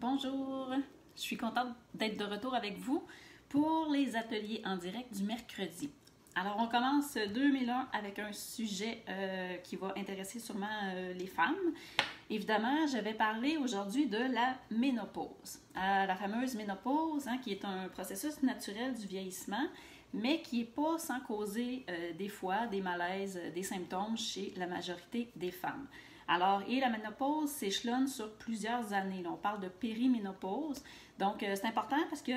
Bonjour, je suis contente d'être de retour avec vous pour les ateliers en direct du mercredi. Alors, on commence 2001 avec un sujet qui va intéresser sûrement les femmes. Évidemment, je vais parler aujourd'hui de la ménopause. La fameuse ménopause, qui est un processus naturel du vieillissement, mais qui n'est pas sans causer des fois des malaises, des symptômes chez la majorité des femmes. Alors, et la ménopause s'échelonne sur plusieurs années. Là, on parle de périménopause. Donc, c'est important parce que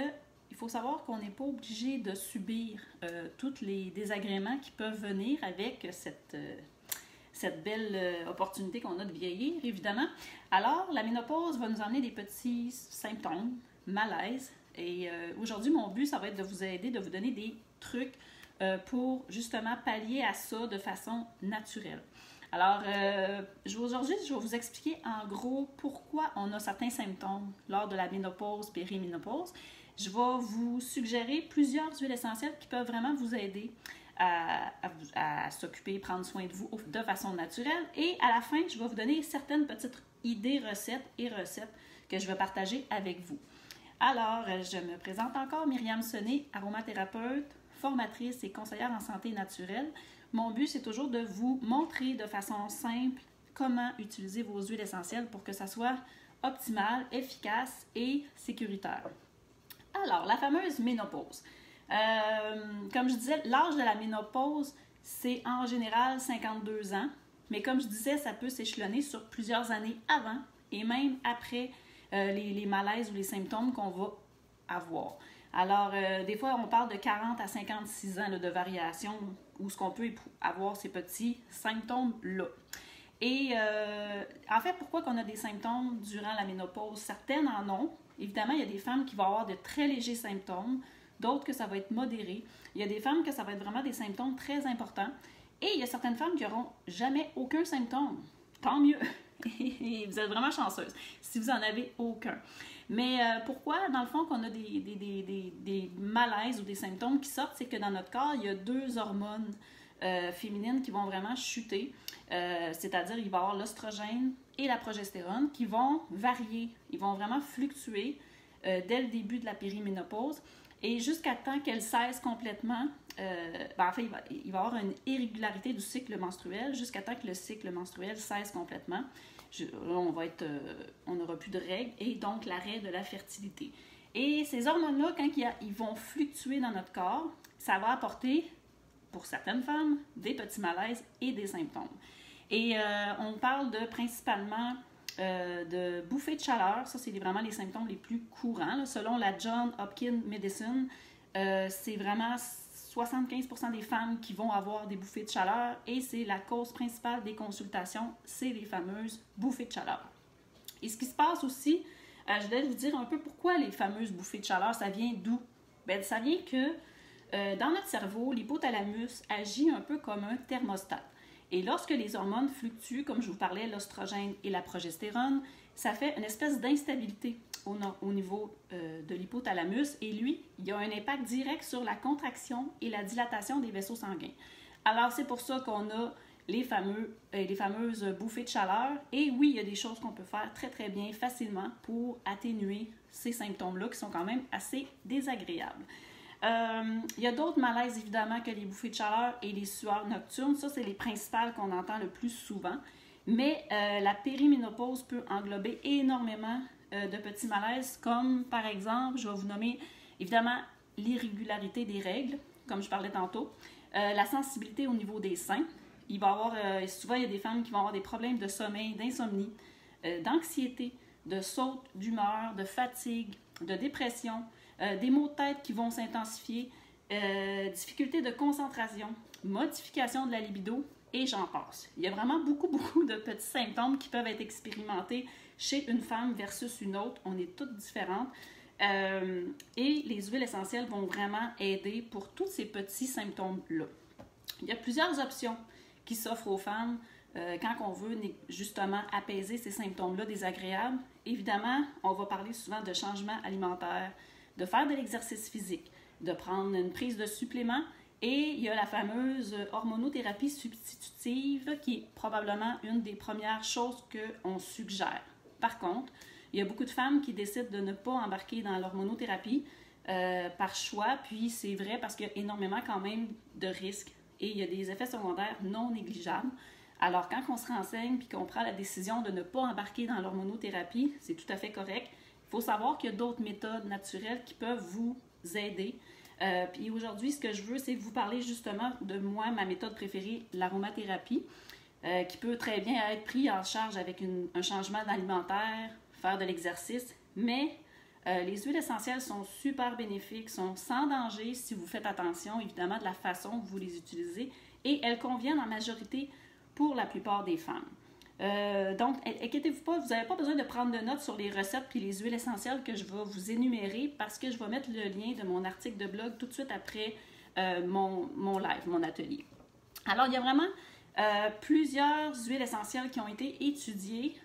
il faut savoir qu'on n'est pas obligé de subir tous les désagréments qui peuvent venir avec cette belle opportunité qu'on a de vieillir, évidemment. Alors, la ménopause va nous emmener des petits symptômes, malaises. Et aujourd'hui, mon but, ça va être de vous aider, de vous donner des trucs pour justement pallier à ça de façon naturelle. Alors, aujourd'hui, je vais vous expliquer en gros pourquoi on a certains symptômes lors de la ménopause, périménopause. Je vais vous suggérer plusieurs huiles essentielles qui peuvent vraiment vous aider à s'occuper, prendre soin de vous de façon naturelle. Et à la fin, je vais vous donner certaines petites idées, recettes que je vais partager avec vous. Alors, je me présente encore, Myriam Sonnet, aromathérapeute, formatrice et conseillère en santé naturelle. Mon but, c'est toujours de vous montrer de façon simple comment utiliser vos huiles essentielles pour que ça soit optimal, efficace et sécuritaire. Alors, la fameuse ménopause. Comme je disais, l'âge de la ménopause, c'est en général 52 ans, mais comme je disais, ça peut s'échelonner sur plusieurs années avant et même après les malaises ou les symptômes qu'on va avoir. Alors, des fois, on parle de 40 à 56 ans là, de variation où ce qu'on peut avoir ces petits symptômes-là. Et en fait, pourquoi qu'on a des symptômes durant la ménopause? Certaines en ont. Évidemment, il y a des femmes qui vont avoir de très légers symptômes, d'autres que ça va être modéré. Il y a des femmes que ça va être vraiment des symptômes très importants. Et il y a certaines femmes qui n'auront jamais aucun symptôme. Tant mieux! Et vous êtes vraiment chanceuse si vous n'en avez aucun. Mais pourquoi, dans le fond, qu'on a des malaises ou des symptômes qui sortent, c'est que dans notre corps, il y a deux hormones féminines qui vont vraiment chuter. C'est-à-dire, il va y avoir l'oestrogène et la progestérone qui vont varier. Ils vont vraiment fluctuer dès le début de la périménopause et jusqu'à temps qu'elle cesse complètement. En fait, il va y avoir une irrégularité du cycle menstruel jusqu'à temps que le cycle menstruel cesse complètement. On n'aura plus de règles et donc l'arrêt de la fertilité. Et ces hormones-là, quand ils vont fluctuer dans notre corps, ça va apporter, pour certaines femmes, des petits malaises et des symptômes. Et on parle principalement de bouffées de chaleur. Ça, c'est vraiment les symptômes les plus courants. Là. Selon la Johns Hopkins Medicine, c'est vraiment 75% des femmes qui vont avoir des bouffées de chaleur et c'est la cause principale des consultations, c'est les fameuses bouffées de chaleur. Et ce qui se passe aussi, je voulais vous dire un peu pourquoi les fameuses bouffées de chaleur, ça vient d'où? Bien, ça vient que dans notre cerveau, l'hypothalamus agit un peu comme un thermostat. Et lorsque les hormones fluctuent, comme je vous parlais, l'oestrogène et la progestérone, ça fait une espèce d'instabilité au niveau de l'hypothalamus et lui, il a un impact direct sur la contraction et la dilatation des vaisseaux sanguins. Alors, c'est pour ça qu'on a les fameuses bouffées de chaleur et oui, il y a des choses qu'on peut faire très très bien, facilement pour atténuer ces symptômes-là qui sont quand même assez désagréables. Il y a d'autres malaises évidemment que les bouffées de chaleur et les sueurs nocturnes, ça c'est les principales qu'on entend le plus souvent, mais la périménopause peut englober énormément de petits malaises, comme par exemple, je vais vous nommer évidemment l'irrégularité des règles, comme je parlais tantôt, la sensibilité au niveau des seins. Il va y avoir, souvent il y a des femmes qui vont avoir des problèmes de sommeil, d'insomnie, d'anxiété, de saute d'humeur, de fatigue, de dépression, des maux de tête qui vont s'intensifier, difficultés de concentration, modification de la libido, et j'en passe. Il y a vraiment beaucoup de petits symptômes qui peuvent être expérimentés chez une femme versus une autre. On est toutes différentes. Et les huiles essentielles vont vraiment aider pour tous ces petits symptômes-là. Il y a plusieurs options qui s'offrent aux femmes quand on veut justement apaiser ces symptômes-là désagréables. Évidemment, on va parler souvent de changements alimentaires, de faire de l'exercice physique, de prendre une prise de suppléments. Et il y a la fameuse hormonothérapie substitutive qui est probablement une des premières choses qu'on suggère. Par contre, Il y a beaucoup de femmes qui décident de ne pas embarquer dans l'hormonothérapie par choix, puis c'est vrai parce qu'il y a énormément quand même de risques et il y a des effets secondaires non négligeables. Alors, quand on se renseigne puis qu'on prend la décision de ne pas embarquer dans l'hormonothérapie, c'est tout à fait correct. Il faut savoir qu'il y a d'autres méthodes naturelles qui peuvent vous aider. Puis aujourd'hui, ce que je veux, c'est vous parler justement de moi, ma méthode préférée, l'aromathérapie, qui peut très bien être prise en charge avec un changement alimentaire, faire de l'exercice, mais les huiles essentielles sont super bénéfiques, sont sans danger si vous faites attention, évidemment, de la façon que vous les utilisez, et elles conviennent en majorité pour la plupart des femmes. Donc, inquiétez-vous pas, vous n'avez pas besoin de prendre de notes sur les recettes puis les huiles essentielles que je vais vous énumérer parce que je vais mettre le lien de mon article de blog tout de suite après mon live, mon atelier. Alors, il y a vraiment plusieurs huiles essentielles qui ont été étudiées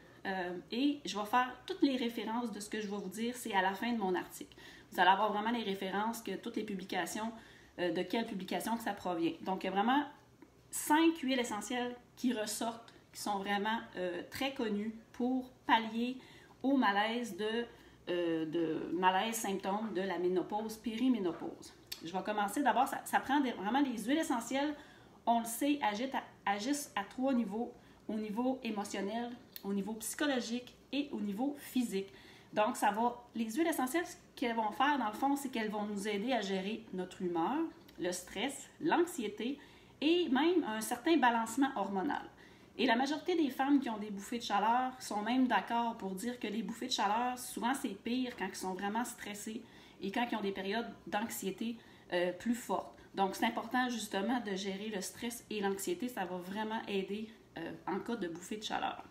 et je vais faire toutes les références de ce que je vais vous dire, c'est à la fin de mon article. Vous allez avoir vraiment les références, que toutes les publications, de quelle publication que ça provient. Donc, il y a vraiment 5 huiles essentielles qui ressortent, qui sont vraiment très connues pour pallier au malaise malaise symptômes de la ménopause, périménopause. Je vais commencer d'abord, ça prend vraiment les huiles essentielles, on le sait, agissent à 3 niveaux, au niveau émotionnel, au niveau psychologique et au niveau physique. Donc, les huiles essentielles, ce qu'elles vont faire, dans le fond, c'est qu'elles vont nous aider à gérer notre humeur, le stress, l'anxiété et même un certain balancement hormonal. Et la majorité des femmes qui ont des bouffées de chaleur sont même d'accord pour dire que les bouffées de chaleur, souvent c'est pire quand ils sont vraiment stressés et quand ils ont des périodes d'anxiété plus fortes. Donc c'est important justement de gérer le stress et l'anxiété, ça va vraiment aider en cas de bouffée de chaleur.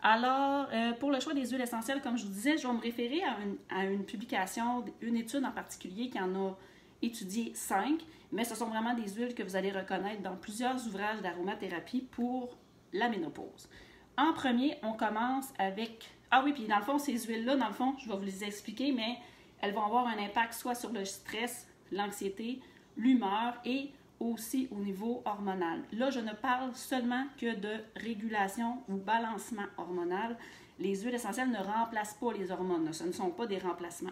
Alors, pour le choix des huiles essentielles, comme je vous disais, je vais me référer à une publication, une étude en particulier qui en a étudié 5, mais ce sont vraiment des huiles que vous allez reconnaître dans plusieurs ouvrages d'aromathérapie pour la ménopause. En premier, on commence avec... Ah oui, puis dans le fond, ces huiles-là, dans le fond, je vais vous les expliquer, mais elles vont avoir un impact soit sur le stress, l'anxiété, l'humeur et aussi au niveau hormonal. Là, je ne parle seulement que de régulation ou balancement hormonal. Les huiles essentielles ne remplacent pas les hormones. Ce ne sont pas des remplacements.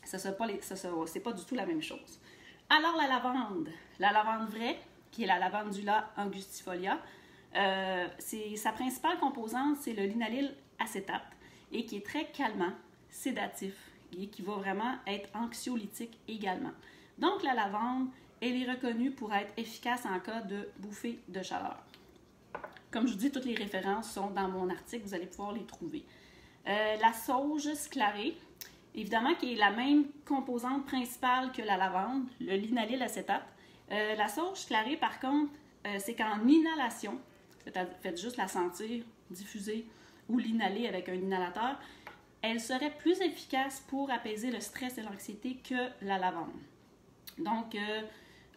C'est pas du tout la même chose. Alors, la lavande vraie, qui est la lavandula angustifolia, sa principale composante, c'est le linalyle acétate et qui est très calmant, sédatif et qui va vraiment être anxiolytique également. Donc, la lavande, elle est reconnue pour être efficace en cas de bouffée de chaleur. Comme je vous dis, toutes les références sont dans mon article, vous allez pouvoir les trouver. La sauge sclarée, évidemment, qui est la même composante principale que la lavande, le linalyle acétate. La sauge sclarée, par contre, c'est qu'en inhalation, faites juste la sentir, diffuser ou l'inhaler avec un inhalateur, elle serait plus efficace pour apaiser le stress et l'anxiété que la lavande. Donc,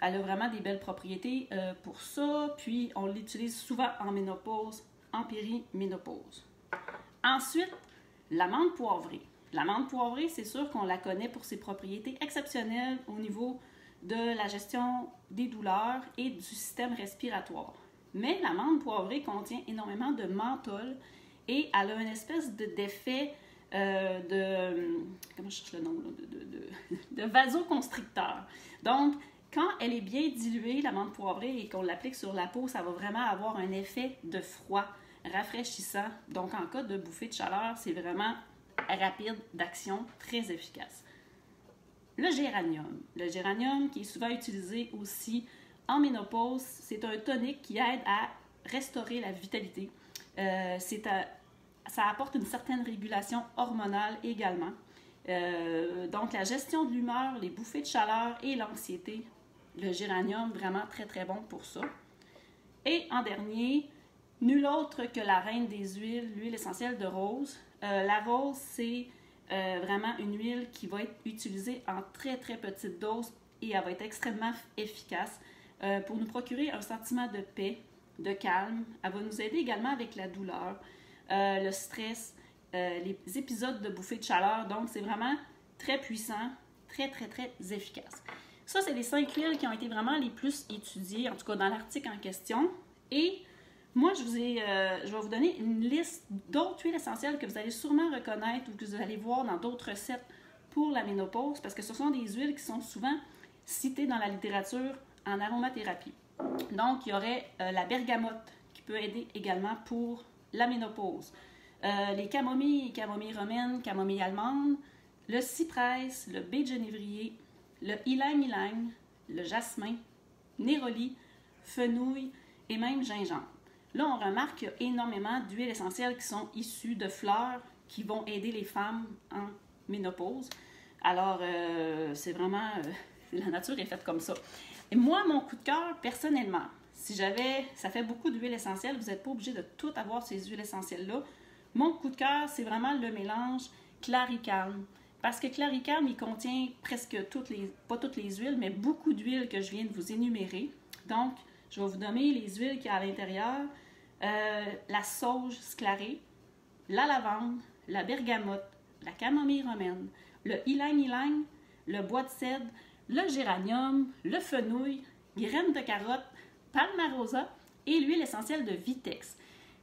elle a vraiment des belles propriétés pour ça, puis on l'utilise souvent en ménopause, en périménopause. Ensuite, l'amande poivrée. L'amande poivrée, c'est sûr qu'on la connaît pour ses propriétés exceptionnelles au niveau de la gestion des douleurs et du système respiratoire. Mais l'amande poivrée contient énormément de menthol et elle a une espèce d'effet comment je cherche le nom, de vasoconstricteur. Donc, quand elle est bien diluée, l'amande poivrée, et qu'on l'applique sur la peau, ça va vraiment avoir un effet de froid rafraîchissant. Donc, en cas de bouffée de chaleur, c'est vraiment rapide d'action, très efficace. Le géranium. Le géranium qui est souvent utilisé aussi en ménopause, c'est un tonique qui aide à restaurer la vitalité. Ça apporte une certaine régulation hormonale également. Donc, la gestion de l'humeur, les bouffées de chaleur et l'anxiété, le géranium, vraiment très, très bon pour ça. Et en dernier, nul autre que la reine des huiles, l'huile essentielle de rose. La rose, c'est vraiment une huile qui va être utilisée en très, très petite dose et elle va être extrêmement efficace pour nous procurer un sentiment de paix, de calme. Elle va nous aider également avec la douleur, le stress, les épisodes de bouffées de chaleur. Donc, c'est vraiment très puissant, très, très, très efficace. Ça, c'est les 5 huiles qui ont été vraiment les plus étudiées, en tout cas dans l'article en question. Et Moi, je vais vous donner une liste d'autres huiles essentielles que vous allez sûrement reconnaître ou que vous allez voir dans d'autres recettes pour la ménopause, parce que ce sont des huiles qui sont souvent citées dans la littérature en aromathérapie. Donc, il y aurait la bergamote qui peut aider également pour la ménopause. Les camomilles, camomilles romaines, camomilles allemandes, le cyprès, le baie de genévrier, le ylang-ylang, le jasmin, néroli, fenouil et même gingembre. Là, on remarque qu'il y a énormément d'huiles essentielles qui sont issues de fleurs qui vont aider les femmes en ménopause. Alors, c'est vraiment... la nature est faite comme ça. Et moi, mon coup de cœur, personnellement, ça fait beaucoup d'huiles essentielles, vous n'êtes pas obligé de tout avoir ces huiles essentielles-là. Mon coup de cœur, c'est vraiment le mélange Claricalm. Parce que Claricalm, il contient presque pas toutes les huiles, mais beaucoup d'huiles que je viens de vous énumérer. Donc, je vais vous donner les huiles qu'il y a à l'intérieur. La sauge sclarée, la lavande, la bergamote, la camomille romaine, le ylang-ylang, le bois de cèdre, le géranium, le fenouil, graines de carotte, palmarosa et l'huile essentielle de Vitex.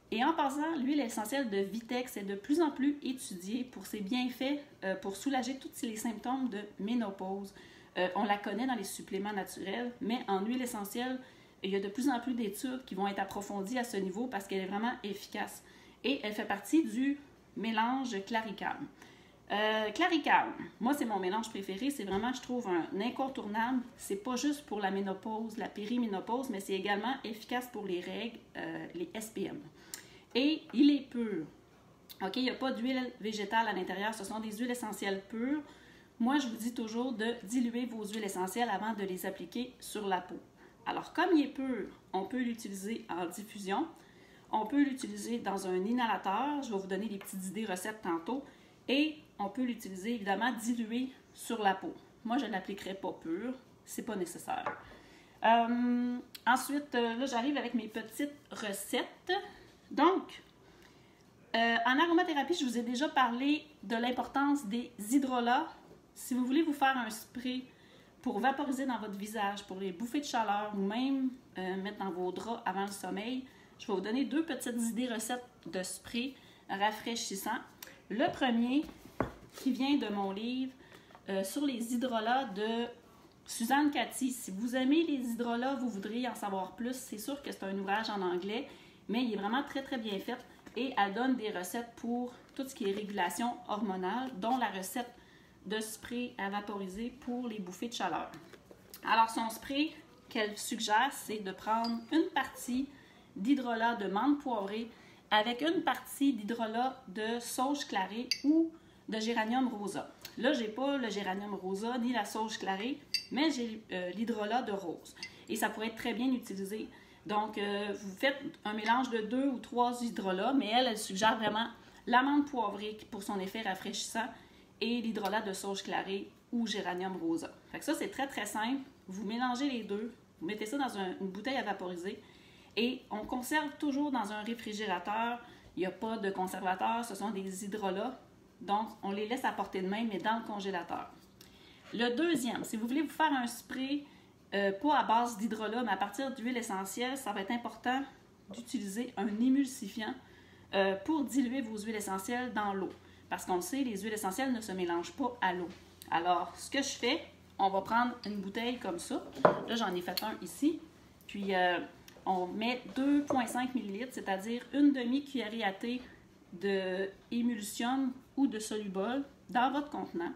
Et en passant, l'huile essentielle de Vitex est de plus en plus étudiée pour ses bienfaits pour soulager tous les symptômes de ménopause. On la connaît dans les suppléments naturels, mais en huile essentielle, il y a de plus en plus d'études qui vont être approfondies à ce niveau parce qu'elle est vraiment efficace. Et elle fait partie du mélange Claricalm. Claricalm, moi c'est mon mélange préféré, c'est vraiment, je trouve, un incontournable. C'est pas juste pour la ménopause, la périménopause, mais c'est également efficace pour les règles, les SPM. Et il est pur. OK, il n'y a pas d'huile végétale à l'intérieur, ce sont des huiles essentielles pures. Moi, je vous dis toujours de diluer vos huiles essentielles avant de les appliquer sur la peau. Alors, comme il est pur, on peut l'utiliser en diffusion, on peut l'utiliser dans un inhalateur, je vais vous donner des petites idées recettes tantôt, et on peut l'utiliser évidemment dilué sur la peau. Moi, je ne l'appliquerai pas pur, c'est pas nécessaire. Ensuite, là, j'arrive avec mes petites recettes. Donc, en aromathérapie, je vous ai déjà parlé de l'importance des hydrolats. Si vous voulez vous faire un spray pour vaporiser dans votre visage, pour les bouffées de chaleur ou même mettre dans vos draps avant le sommeil, je vais vous donner deux petites idées recettes de spray rafraîchissants. Le premier, qui vient de mon livre sur les hydrolats de Suzanne Cathy. Si vous aimez les hydrolats, vous voudriez en savoir plus, c'est sûr que c'est un ouvrage en anglais, mais il est vraiment très, très bien fait et elle donne des recettes pour tout ce qui est régulation hormonale, dont la recette de spray à vaporiser pour les bouffées de chaleur. Alors, son spray qu'elle suggère, c'est de prendre une partie d'hydrolat de menthe poivrée avec une partie d'hydrolat de sauge clarée ou de géranium rosa. Là, je n'ai pas le géranium rosa ni la sauge clarée, mais j'ai l'hydrolat de rose. Et ça pourrait être très bien utilisé. Donc, vous faites un mélange de 2 ou 3 hydrolats, mais elle suggère vraiment la menthe poivrée pour son effet rafraîchissant et l'hydrolat de sauge clarée ou géranium rosa. Fait que ça, c'est très, très simple. Vous mélangez les deux, vous mettez ça dans une bouteille à vaporiser et on conserve toujours dans un réfrigérateur. Il n'y a pas de conservateur, ce sont des hydrolats. Donc, on les laisse à portée de main, mais dans le congélateur. Le deuxième, si vous voulez vous faire un spray, pas à base d'hydrolat, mais à partir d'huile essentielle, ça va être important d'utiliser un émulsifiant pour diluer vos huiles essentielles dans l'eau. Parce qu'on le sait, les huiles essentielles ne se mélangent pas à l'eau. Alors, ce que je fais, on va prendre une bouteille comme ça. Là, j'en ai fait un ici. Puis, on met 2,5 ml, c'est-à-dire une demi-cuillerée à thé d'émulsion ou de solubol dans votre contenant.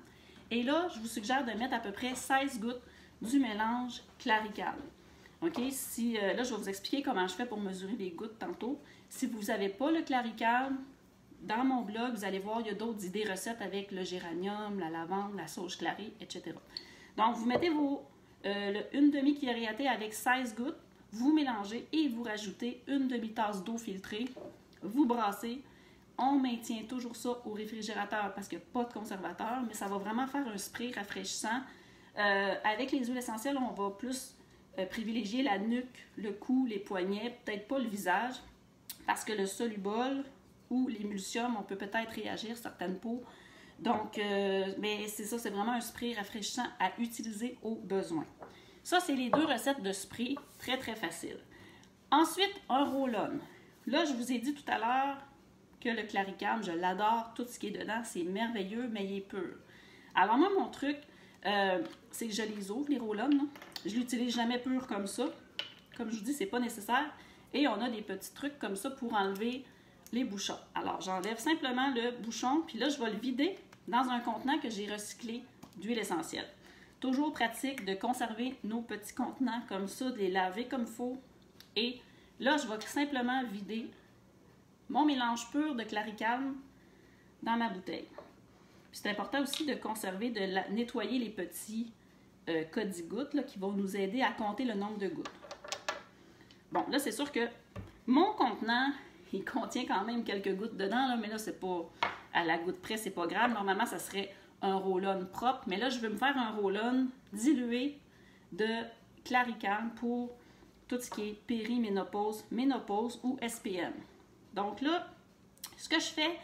Et là, je vous suggère de mettre à peu près 16 gouttes du mélange Claricalm. OK? Là, je vais vous expliquer comment je fais pour mesurer les gouttes tantôt. Si vous n'avez pas le Claricalm, dans mon blog, vous allez voir, il y a d'autres idées recettes avec le géranium, la lavande, la sauge clarée, etc. Donc, vous mettez une demi-cuillerée à thé avec 16 gouttes, vous mélangez et vous rajoutez une demi-tasse d'eau filtrée, vous brassez. On maintient toujours ça au réfrigérateur parce qu'il n'y a pas de conservateur, mais ça va vraiment faire un spray rafraîchissant. Avec les huiles essentielles, on va plus privilégier la nuque, le cou, les poignets, peut-être pas le visage, parce que le solubol ou l'émulsium, on peut peut-être réagir certaines peaux. Donc, mais c'est ça, c'est vraiment un spray rafraîchissant à utiliser au besoin. Ça, c'est les deux recettes de spray, très, très faciles. Ensuite, un roll-on. Là, je vous ai dit tout à l'heure que le Claricam, je l'adore, tout ce qui est dedans, c'est merveilleux, mais il est pur. Alors moi, mon truc, c'est que je les ouvre, les roll-on. Je ne l'utilise jamais pur comme ça. Comme je vous dis, c'est pas nécessaire. Et on a des petits trucs comme ça pour enlever les bouchons. Alors, j'enlève simplement le bouchon, puis là, je vais le vider dans un contenant que j'ai recyclé d'huile essentielle. Toujours pratique de conserver nos petits contenants comme ça, de les laver comme il faut. Et là, je vais simplement vider mon mélange pur de Claricam dans ma bouteille. C'est important aussi de conserver, de nettoyer les petits codi-gouttes qui vont nous aider à compter le nombre de gouttes. Bon, là, c'est sûr que mon contenant, il contient quand même quelques gouttes dedans, là, mais là, c'est pas à la goutte près, c'est pas grave. Normalement, ça serait un roll-on propre, mais là, je vais me faire un roll-on dilué de Claricam pour tout ce qui est périménopause, ménopause ou SPM. Donc là, ce que je fais,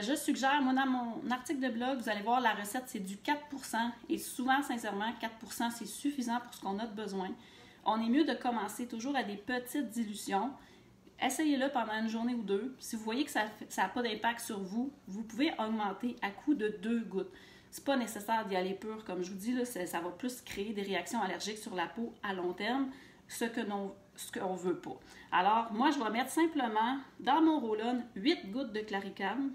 je suggère, moi dans mon article de blog, vous allez voir la recette, c'est du 4%. Et souvent, sincèrement, 4% c'est suffisant pour ce qu'on a de besoin. On est mieux de commencer toujours à des petites dilutions. Essayez-le pendant une journée ou deux. Si vous voyez que ça n'a pas d'impact sur vous, vous pouvez augmenter à coup de 2 gouttes. C'est pas nécessaire d'y aller pur. Comme je vous dis, là, ça va plus créer des réactions allergiques sur la peau à long terme, ce qu'on ne veut pas. Alors, moi, je vais mettre simplement dans mon roll-on 8 gouttes de Claricam.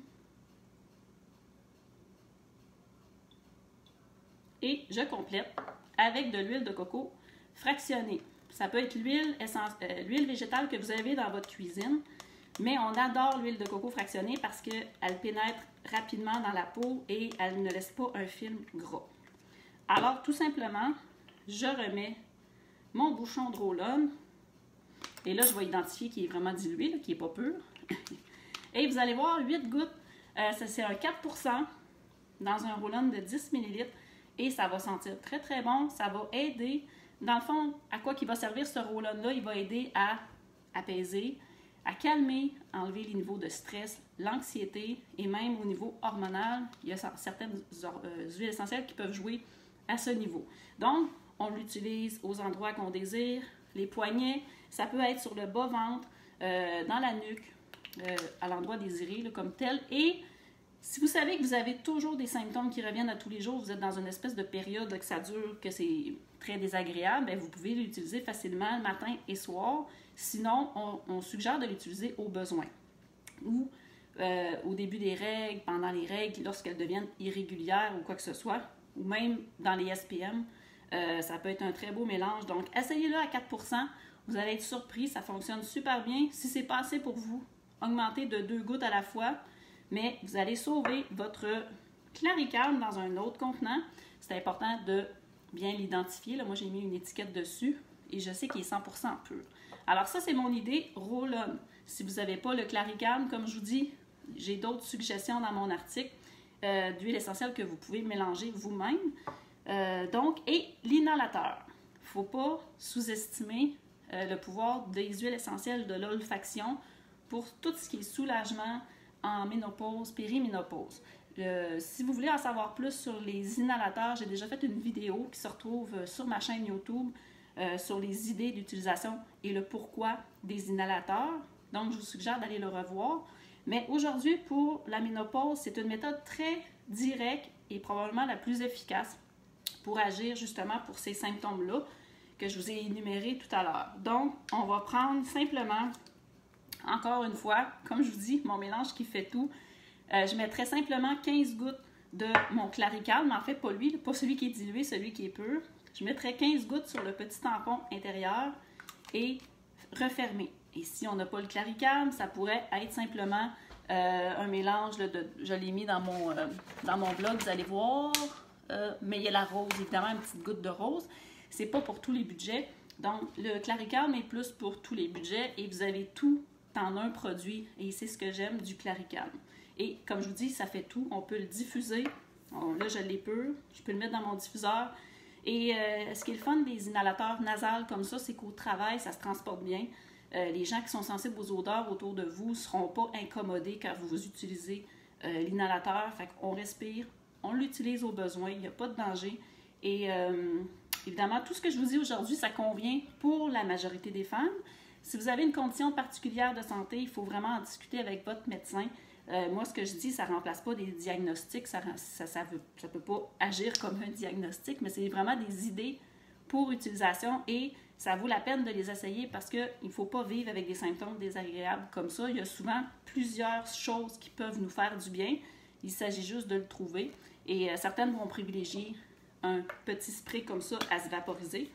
Et je complète avec de l'huile de coco fractionnée. Ça peut être l'huile végétale que vous avez dans votre cuisine, mais on adore l'huile de coco fractionnée parce qu'elle pénètre rapidement dans la peau et elle ne laisse pas un film gras. Alors, tout simplement, je remets mon bouchon de roll-on. Et là, je vais identifier qu'il est vraiment dilué, là, qu'il n'est pas pur. Et vous allez voir, 8 gouttes, c'est un 4% dans un roll-on de 10 ml. Et ça va sentir très, très bon. Ça va aider, dans le fond, à quoi qu'il va servir ce roll-on-là? Il va aider à apaiser, à calmer, enlever les niveaux de stress, l'anxiété et même au niveau hormonal. Il y a certaines huiles essentielles qui peuvent jouer à ce niveau. Donc, on l'utilise aux endroits qu'on désire, les poignets, ça peut être sur le bas-ventre, dans la nuque, à l'endroit désiré là, comme tel. Et si vous savez que vous avez toujours des symptômes qui reviennent à tous les jours, vous êtes dans une espèce de période là, que ça dure, que c'est très désagréable, bien, vous pouvez l'utiliser facilement matin et soir. Sinon, on suggère de l'utiliser au besoin. Ou au début des règles, pendant les règles, lorsqu'elles deviennent irrégulières ou quoi que ce soit, ou même dans les SPM, ça peut être un très beau mélange. Donc, essayez-le à 4%. Vous allez être surpris, ça fonctionne super bien. Si c'est pas assez pour vous, augmentez de 2 gouttes à la fois, mais vous allez sauver votre Claricam dans un autre contenant. C'est important de bien l'identifier. Moi, j'ai mis une étiquette dessus et je sais qu'il est 100% pur. Alors ça, c'est mon idée roll-on. Si vous n'avez pas le Claricam, comme je vous dis, j'ai d'autres suggestions dans mon article d'huile essentielle que vous pouvez mélanger vous-même. Et l'inhalateur. Il ne faut pas sous-estimer le pouvoir des huiles essentielles de l'olfaction pour tout ce qui est soulagement en ménopause, périménopause. Si vous voulez en savoir plus sur les inhalateurs, j'ai déjà fait une vidéo qui se retrouve sur ma chaîne YouTube sur les idées d'utilisation et le pourquoi des inhalateurs. Donc, je vous suggère d'aller le revoir. Mais aujourd'hui, pour la ménopause, c'est une méthode très directe et probablement la plus efficace pour agir justement pour ces symptômes-là que je vous ai énumérés tout à l'heure. Donc, on va prendre simplement, encore une fois, comme je vous dis, mon mélange qui fait tout. Je mettrai simplement 15 gouttes de mon Claricam, mais en fait, pas lui, pas celui qui est dilué, celui qui est pur. Je mettrai 15 gouttes sur le petit tampon intérieur et refermer. Et si on n'a pas le Claricam, ça pourrait être simplement un mélange, je l'ai mis dans mon blog, vous allez voir, mais il y a la rose, évidemment, une petite goutte de rose. C'est pas pour tous les budgets. Donc, le Claricam est plus pour tous les budgets et vous avez tout en un produit. Et c'est ce que j'aime du Claricam. Et comme je vous dis, ça fait tout. On peut le diffuser. Là, je l'ai pur. Je peux le mettre dans mon diffuseur. Et ce qui est le fun des inhalateurs nasales comme ça, c'est qu'au travail, ça se transporte bien. Les gens qui sont sensibles aux odeurs autour de vous ne seront pas incommodés quand vous utilisez l'inhalateur. Fait qu'on respire, on l'utilise au besoin, il n'y a pas de danger. Et évidemment, tout ce que je vous dis aujourd'hui, ça convient pour la majorité des femmes. Si vous avez une condition particulière de santé, il faut vraiment en discuter avec votre médecin. Moi, ce que je dis, ça ne remplace pas des diagnostics, ça peut pas agir comme un diagnostic, mais c'est vraiment des idées pour utilisation et ça vaut la peine de les essayer parce qu'il ne faut pas vivre avec des symptômes désagréables comme ça. Il y a souvent plusieurs choses qui peuvent nous faire du bien. Il s'agit juste de le trouver. Et certaines vont privilégier un petit spray comme ça à se vaporiser.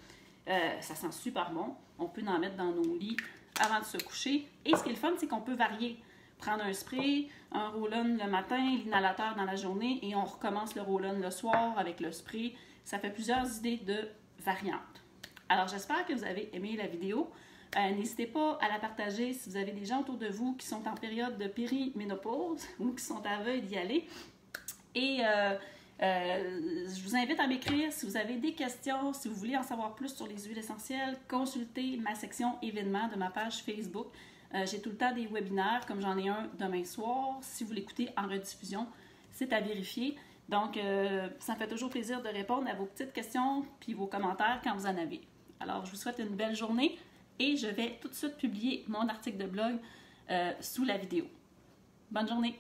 Ça sent super bon. On peut en mettre dans nos lits avant de se coucher. Et ce qui est le fun, c'est qu'on peut varier. Prendre un spray, un roll-on le matin, l'inhalateur dans la journée et on recommence le roll-on le soir avec le spray. Ça fait plusieurs idées de variantes. Alors, j'espère que vous avez aimé la vidéo. N'hésitez pas à la partager si vous avez des gens autour de vous qui sont en période de périménopause ou qui sont à veille d'y aller. Et je vous invite à m'écrire si vous avez des questions, si vous voulez en savoir plus sur les huiles essentielles, consultez ma section événements de ma page Facebook. J'ai tout le temps des webinaires, comme j'en ai un demain soir. Si vous l'écoutez en rediffusion, c'est à vérifier. Donc, ça me fait toujours plaisir de répondre à vos petites questions puis vos commentaires quand vous en avez. Alors, je vous souhaite une belle journée et je vais tout de suite publier mon article de blog sous la vidéo. Bonne journée!